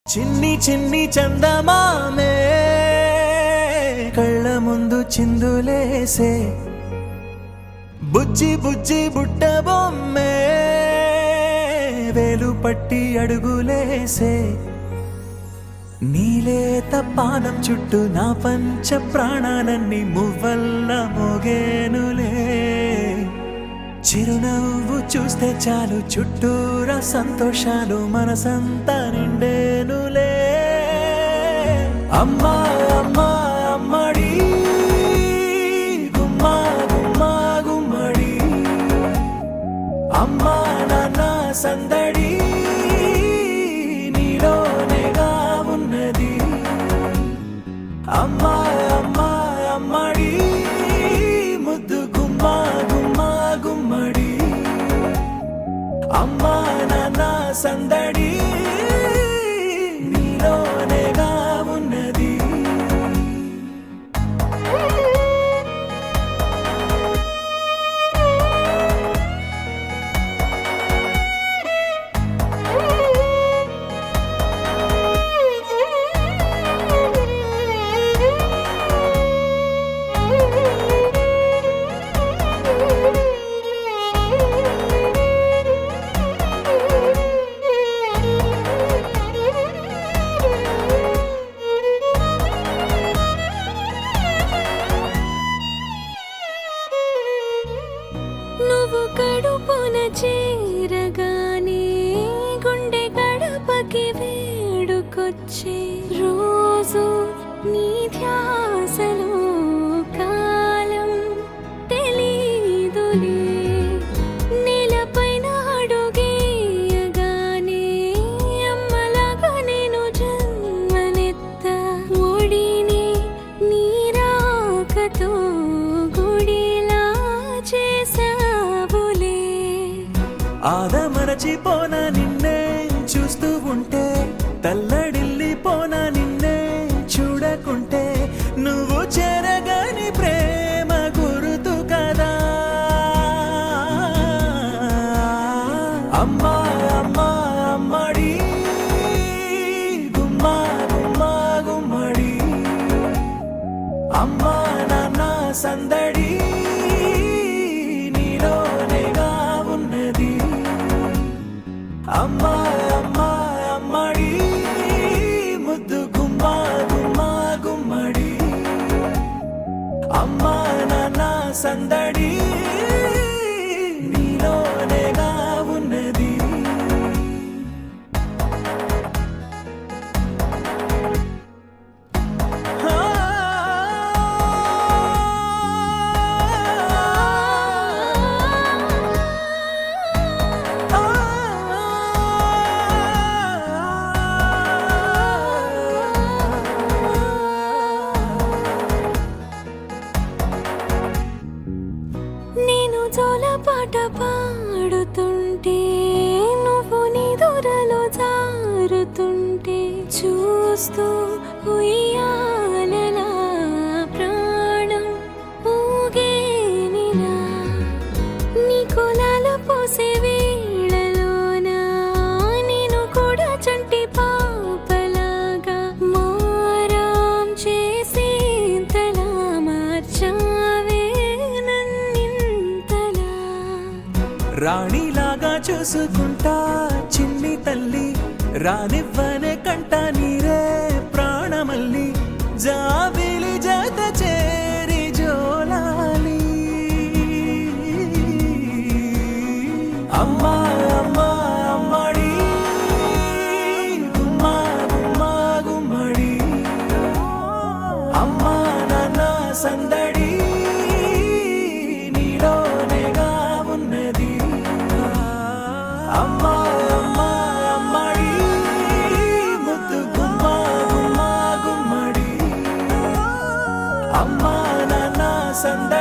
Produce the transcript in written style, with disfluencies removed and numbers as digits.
చిన్ని చిన్ని చందమామే కళ్ళ ముందు చిందులేసే బుజ్జి బుజ్జి బుట్ట బొమ్మే వేలు పట్టి అడుగులేసే నీలేత పానం చుట్టూ నా పంచ ప్రాణాలన్నీ మువ్వల్ల మోగేనులే చిరునవ్వు చూస్తే చాలు చుట్టూరా సంతోషాలు మనసంతా నిండేనులే అమ్మా అమ్మా అమ్మడి గుమ్మా గుమ్మా గుమ్మడి అమ్మా నాన్న సందడి నీలోనేగా ఉన్నది అమ్మా అమ్మా అమ్మడి ముద్దు గుమ్మా గుమ్మా గుమ్మడి అమ్మా నాన్న సందడి నీలోనేగా ఉన్నది నువ్వు కడుపున చేరగానే గుండె గడపకి వేడుకొచ్చే రోజు నీ ధ్యాసలో కాలం తెలీదులే నేలపైన అడుగేయగానే అమ్మలాగా నేను జన్మనెత్త ఒడిని నీ రాకతో గుడిలా చేసావులే ఆదమరచిపోనా నిన్నే చూస్తూ ఉంటే తల్లడిల్లిపోనా నిన్నే చూడకుంటే నువ్వు చెరగని ప్రేమ గురుతు కదా అమ్మా అమ్మా అమ్మడి గుమ్మా గుమ్మా గుమ్మడి అమ్మా నాన్న సందడి నీలోనేగా ఉన్నది అమ్మా అమ్మా అమ్మడి ముద్దు గుమ్మా గుమ్మా గుమ్మడి అమ్మా నాన్న సందడి నీలోనేగా ఉన్నది నేను జోలపాట పాడుతుంటే నువ్వు నిదురలో జారుతుంటే చూస్తూ ఉయ్యాలలా ప్రాణం ఊగేనిలా నీ కులాల పోసే వేళలోన నేను కూడా చంటి పాపలాగా మారాం చేసేంతలా మార్చావే నన్నింతలా రాణిలాగా చూసుకుంటా చిన్ని తల్లి రానివ్వనే కంట నీరే ప్రాణమల్లి జాబిలి జత చేరి జోలాలి అమ్మా అమ్మా అమ్మడి గుమ్మా గుమ్మా గుమ్మడి అమ్మా నాన్న సందడి నీలోనేగా ఉన్నది అమ్మా అమ్మా అమ్మడి ముద్దు గుమ్మా గుమ్మా గుమ్మడి అమ్మా నాన్న సందడి